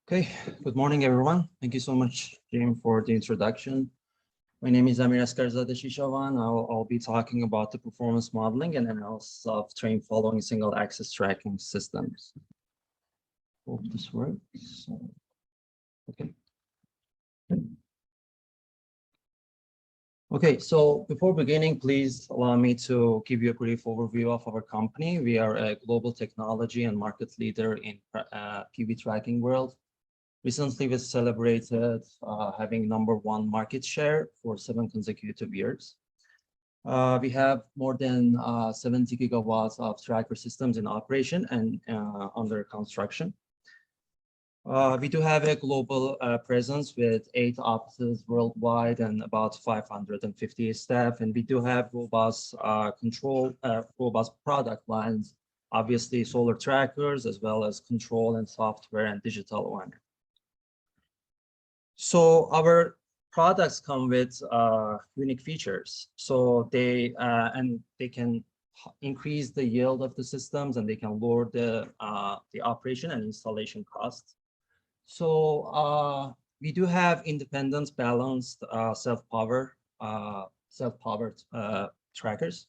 Okay, good morning, everyone. Thank you so much, Jim, for the introduction. My name is Amir Asgharzadeh Shishavan. I'll be talking about the performance modeling and analysis of train following single axis tracking systems. Hope this works. Okay. Okay, so before beginning, please allow me to give you a brief overview of our company. We are a global technology and market leader in PV tracking world. Recently, we celebrated having #1 market share for 7 consecutive years. We have more than 70 gigawatts of tracker systems in operation and under construction. We do have a global presence with 8 offices worldwide and about 550 staff, and we do have robust robust product lines, obviously solar trackers, as well as control and software and digital one. So our products come with unique features. So they can increase the yield of the systems, and they can lower the operation and installation costs. So we do have independent, balanced, self-powered trackers.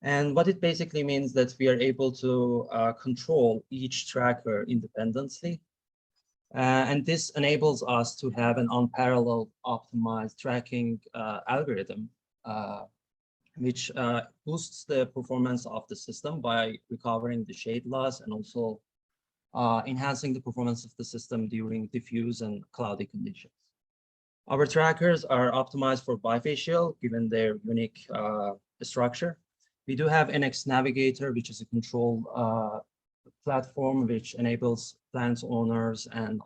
And what it basically means that we are able to control each tracker independently. And this enables us to have an unparalleled optimized tracking algorithm, which boosts the performance of the system by recovering the shade loss and also enhancing the performance of the system during diffuse and cloudy conditions. Our trackers are optimized for bifacial, given their unique structure. We do have NX Navigator, which is a control platform which enables plant owners and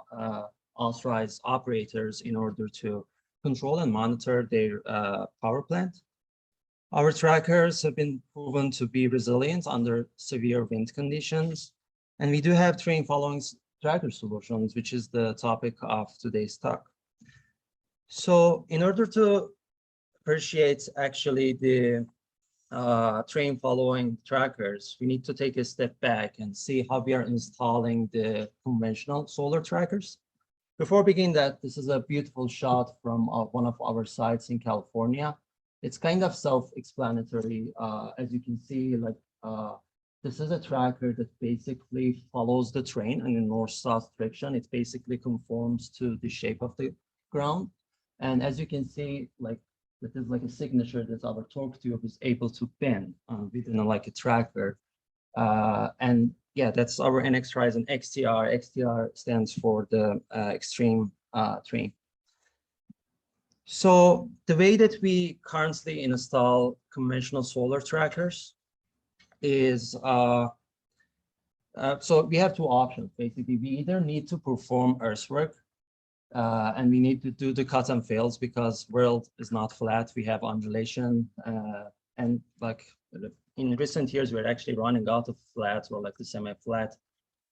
authorized operators in order to control and monitor their power plant. Our trackers have been proven to be resilient under severe wind conditions. And we do have train following tracker solutions, which is the topic of today's talk. So in order to appreciate actually the train following trackers, we need to take a step back and see how we are installing the conventional solar trackers. Before beginning that, this is a beautiful shot from one of our sites in California. It's kind of self-explanatory. As you can see, like this is a tracker that basically follows the train in a north-south direction. It basically conforms to the shape of the ground. And as you can see, like this is like a signature that our torque tube is able to bend within like a tracker. And yeah, that's our NX Horizon XTR. XTR stands for the extreme train. So the way that we currently install conventional solar trackers is, so we have 2 options, basically. We either need to perform earthwork, and we need to do the cut and fills because world is not flat. We have undulation, and like in recent years, we're actually running out of flat or like the semi-flat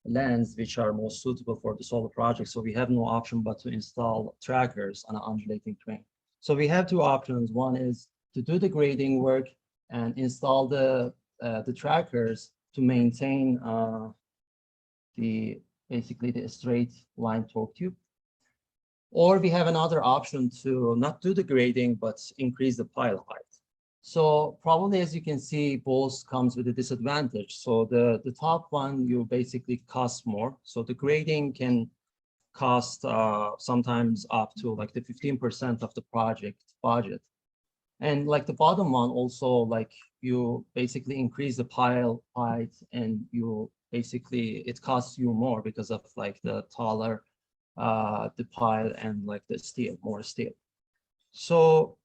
lands, which are most suitable for the solar project. So we have no option but to install trackers on an undulating terrain. So we have 2 options. One is to do the grading work and install the trackers to maintain basically the straight line torque tube. Or we have another option to not do the grading, but increase the pile height. So probably, as you can see, both comes with a disadvantage. So the top one, you basically cost more. So the grading can cost sometimes up to like the 15% of the project budget. And like the bottom one also, like you basically increase the pile height and you basically, it costs you more because of like the taller the pile and like the steel, more steel. So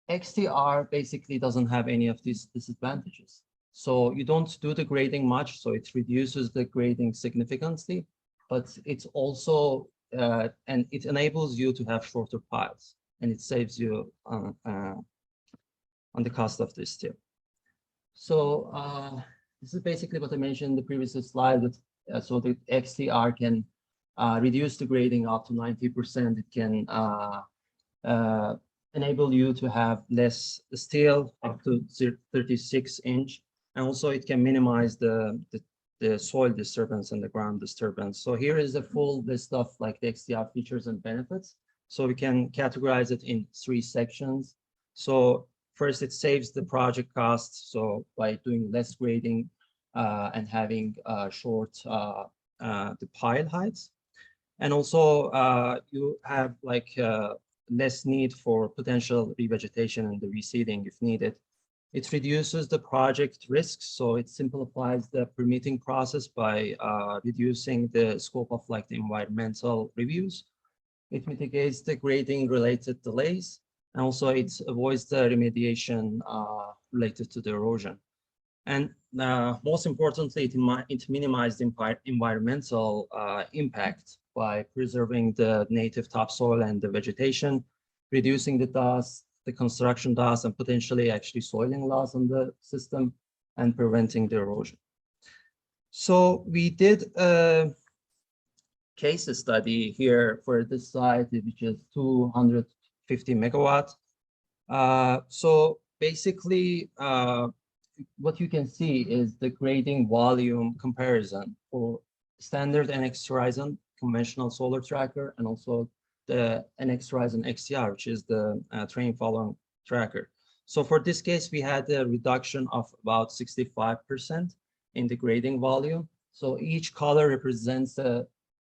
XTR basically doesn't have any of these disadvantages. So you don't do the grading much, so it reduces the grading significantly, but it's also, and it enables you to have shorter piles, and it saves you on the cost of this steel. So this is basically what I mentioned in the previous slide. That, so the XTR can reduce the grading up to 90%. It can enable you to have less steel up to 36 inch. And also it can minimize the the soil disturbance and the ground disturbance. So here is a full list of like the XDR features and benefits. So we can categorize it in 3 sections. So first, it saves the project costs. So by doing less grading and having short the pile heights. And also you have like less need for potential revegetation and the reseeding if needed. It reduces the project risks, so it simplifies the permitting process by reducing the scope of like the environmental reviews. It mitigates the grading related delays, and also it avoids the remediation related to the erosion. And most importantly, it minimizes the environmental impact by preserving the native topsoil and the vegetation, reducing the dust, the construction dust, and potentially actually soiling loss on the system and preventing the erosion. So we did a case study here for this site, which is 250 megawatt. So basically, what you can see is the grading volume comparison for standard NX Horizon conventional solar tracker, and also the NX Horizon XTR, which is the terrain following tracker. So for this case, we had a reduction of about 65% in the grading volume. So each color represents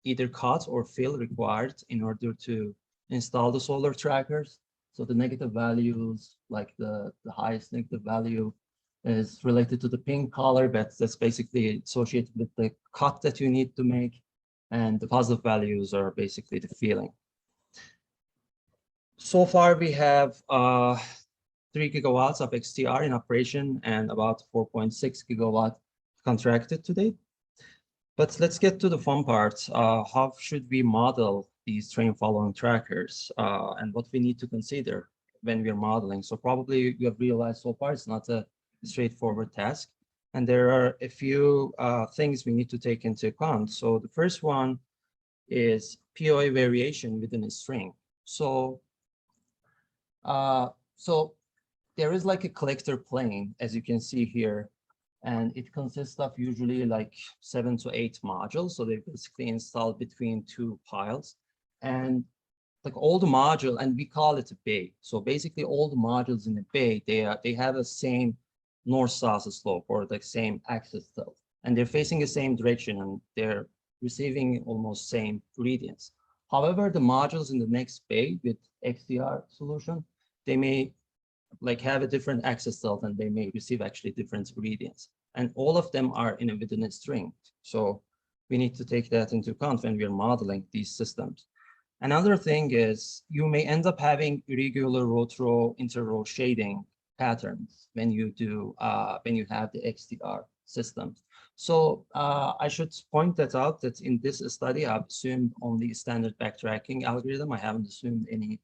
either cut or fill required in order to install the solar trackers. So the negative values, like the highest negative value, is related to the pink color, but that's basically associated with the cut that you need to make. And the positive values are basically the filling. So far, we have 3 gigawatts of XTR in operation and about 4.6 gigawatt contracted to date. But let's get to the fun part. How should we model these terrain following trackers and what we need to consider when we're modeling? So probably you have realized so far it's not a straightforward task. And there are a few things we need to take into account. So the first one is POA variation within a string. So there is like a collector plane, as you can see here, and it consists of usually like 7 to 8 modules. So they're basically installed between 2 piles. And like all the module, and we call it a bay. So basically all the modules in the bay, they have the same north-south slope or the same axis tilt, and they're facing the same direction, and they're receiving almost same gradients. However, the modules in the next bay with XDR solution, they may like have a different axis tilt, and they may receive actually different gradients. And all of them are within a string. So we need to take that into account when we're modeling these systems. Another thing is you may end up having irregular row-to-row, inter-row shading patterns when you do when you have the XDR systems. So I should point that out that in this study, I've assumed only standard backtracking algorithm. I haven't assumed any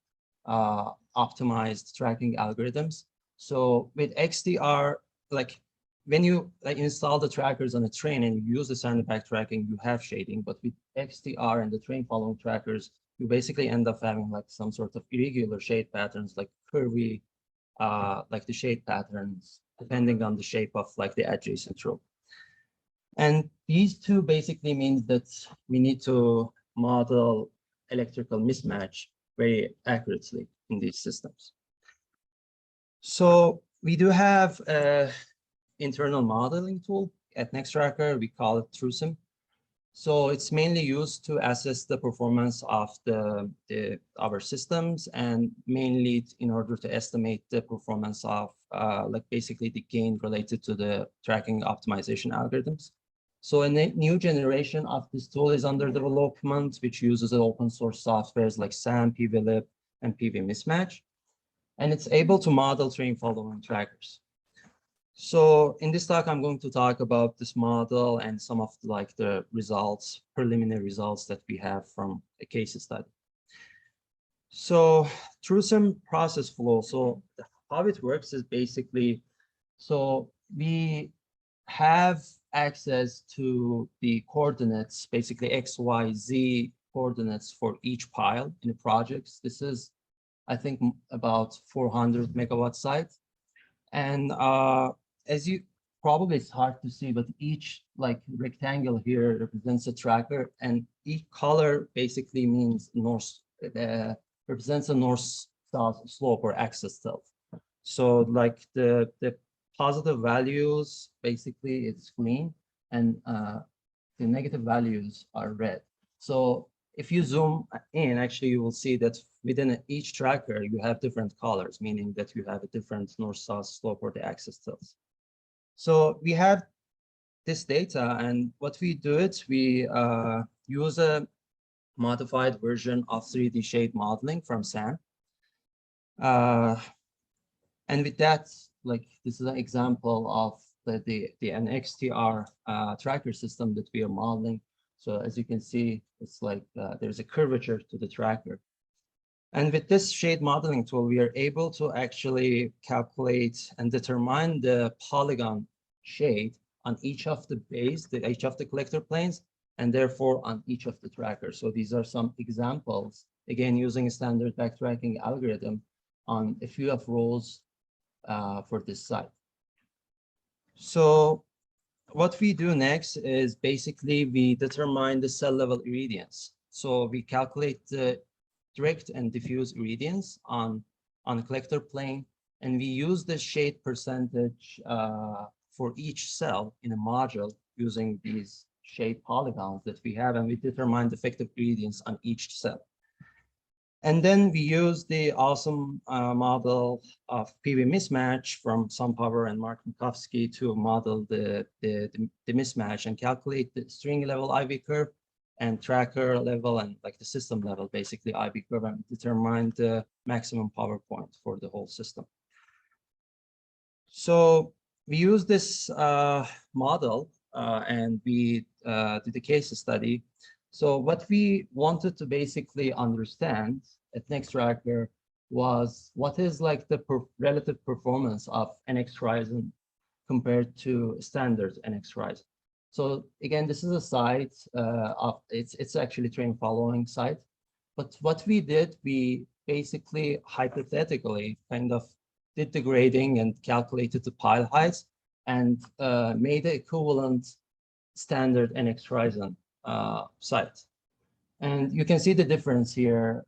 optimized tracking algorithms. So with XDR, like when you install the trackers on a train and you use the standard backtracking, you have shading. But with XDR and the train following trackers, you basically end up having like some sort of irregular shade patterns, like curvy, like the shade patterns, depending on the shape of like the adjacent row. And these two basically means that we need to model electrical mismatch very accurately in these systems. So we do have an internal modeling tool at Nextracker. We call it TrueSim. So it's mainly used to assess the performance of our systems, and mainly in order to estimate the performance of like basically the gain related to the tracking optimization algorithms. So a new generation of this tool is under development, which uses open source softwares like SAM, PVLib, and PVMismatch. And it's able to model terrain following trackers. So in this talk, I'm going to talk about this model and some of the results, preliminary results that we have from a case study. So TrueSim process flow. So how it works is basically, so we have access to the coordinates, basically X, Y, Z coordinates for each pile in the projects. This is, I think, about 400 megawatt site. And as you probably it's hard to see, but each like rectangle here represents a tracker, and each color basically means north, represents a north-south slope or axis tilt. So like the positive values, basically it's green, and the negative values are red. So if you zoom in, actually, you will see that within each tracker, you have different colors, meaning that you have a different north-south slope or the axis tilts. So we have this data, and what we do is we use a modified version of 3D shade modeling from SAM. And with that, like this is an example of an XTR tracker system that we are modeling. So as you can see, it's like there's a curvature to the tracker. And with this shade modeling tool, we are able to actually calculate and determine the polygon shade on each of the base, each of the collector planes, and therefore on each of the trackers. So these are some examples, again, using a standard backtracking algorithm on a few of rows for this site. So what we do next is basically we determine the cell level irradiance. So we calculate the direct and diffuse irradiance on a collector plane, and we use the shade percentage for each cell in a module using these shade polygons that we have, and we determine the effective irradiance on each cell. And then we use the awesome model of PV mismatch from SunPower and Mark Minkowski to model the mismatch and calculate the string level IV curve and tracker level and like the system level, basically IV curve, and determine the maximum power point for the whole system. So we use this model and we did a case study. So what we wanted to basically understand at Nextracker was what is like the relative performance of NX Horizon compared to standard NX Horizon. So again, this is a site of it's actually train following site. But what we did, we basically hypothetically kind of did the grading and calculated the pile heights and made the equivalent standard NX Horizon site. And you can see the difference here.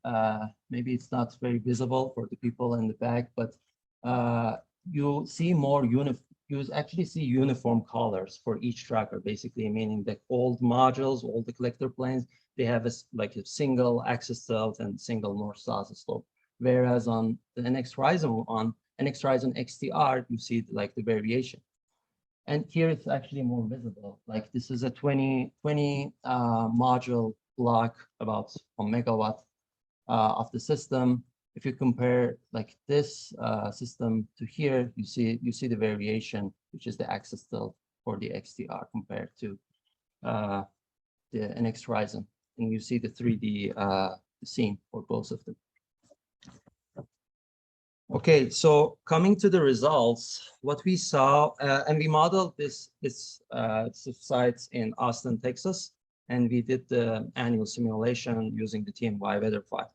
Maybe it's not very visible for the people in the back, but you see more you actually see uniform colors for each tracker, basically meaning that all the modules, all the collector planes, they have like a single axis tilt and single north-south slope. Whereas on the NX Horizon, NX Horizon XTR, you see like the variation. And here it's actually more visible. Like this is a 20 module block, about 1 megawatt of the system. If you compare like this system to here, you see the variation, which is the axis tilt for the XTR compared to the NX Horizon, and you see the 3D scene for both of them. Okay, so coming to the results, what we saw, and we modeled this sites in Austin, Texas, and we did the annual simulation using the TMY weather file.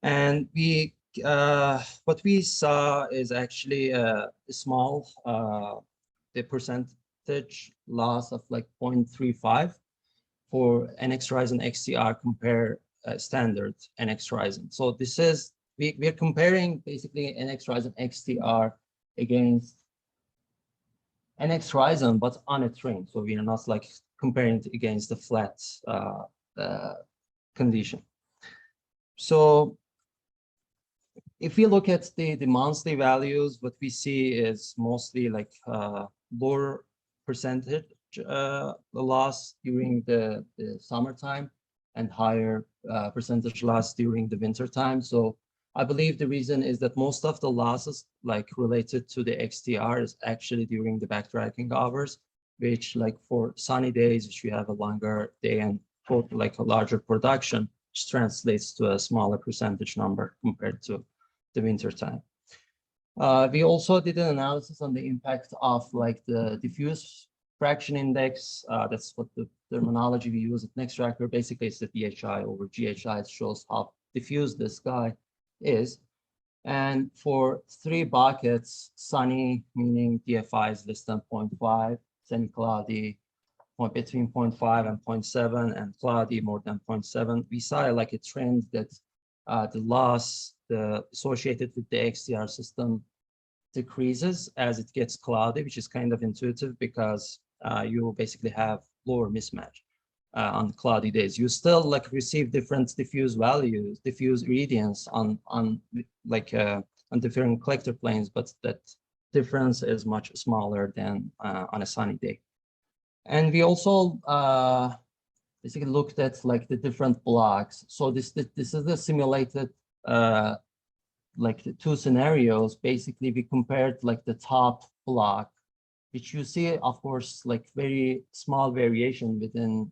And we, what we saw is actually a small, the percentage loss of like 0.35 for NX Horizon XTR compare standard NX Horizon. So this is, we're comparing basically NX Horizon XTR against NX Horizon, but on a train. So we are not like comparing it against the flat condition. So if we look at the monthly values, what we see is mostly like lower percentage loss during the summertime and higher percentage loss during the winter time. So I believe the reason is that most of the losses like related to the XTR is actually during the backtracking hours, which like for sunny days, which we have a longer day and like a larger production, which translates to a smaller percentage number compared to the winter time. We also did an analysis on the impact of like the diffuse fraction index. That's what the terminology we use at Nextracker. Basically, it's the DHI over GHI. It shows how diffuse this guy is. And for 3 buckets, sunny, meaning DFI is less than 0.5, semi-cloudy, between 0.5 and 0.7, and cloudy more than 0.7, we saw like a trend that the loss associated with the XDR system decreases as it gets cloudy, which is kind of intuitive because you basically have lower mismatch on cloudy days. You still like receive different diffuse values, diffuse irradiance on different collector planes, but that difference is much smaller than on a sunny day. And we also basically looked at like the different blocks. So this is the simulated like the 2 scenarios. Basically, we compared like the top block, which you see, of course, like very small variation within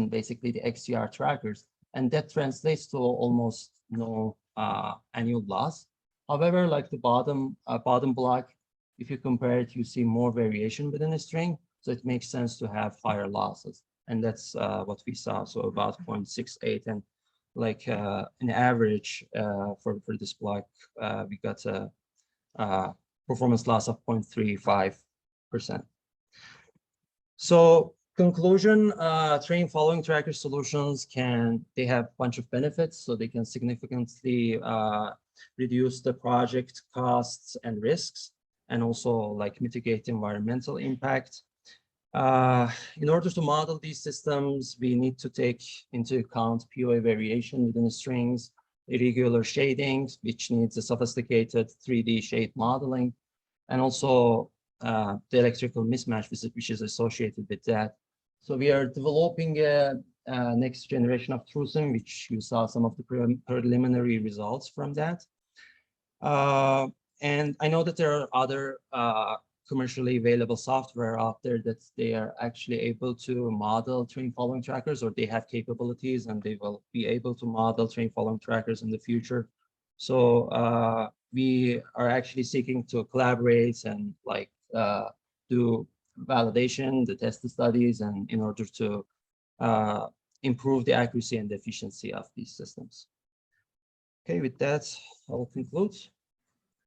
basically the XDR trackers, and that translates to almost no annual loss. However, like the bottom block, if you compare it, you see more variation within a string, so it makes sense to have higher losses, and that's what we saw. So about 0.68, and like an average for this block, we got a performance loss of 0.35%. So conclusion, train following tracker solutions they have a bunch of benefits. So they can significantly reduce the project costs and risks, and also like mitigate environmental impact. In order to model these systems, we need to take into account POA variation within the strings, irregular shadings, which needs a sophisticated 3D shade modeling, and also the electrical mismatch, which is associated with that. So we are developing a next generation of TrueSim, which you saw some of the preliminary results from that. And I know that there are other commercially available software out there that they are actually able to model train following trackers, or they have capabilities and they will be able to model train following trackers in the future. So we are actually seeking to collaborate and like do validation, the test studies, and in order to improve the accuracy and the efficiency of these systems. Okay, with that, I will conclude.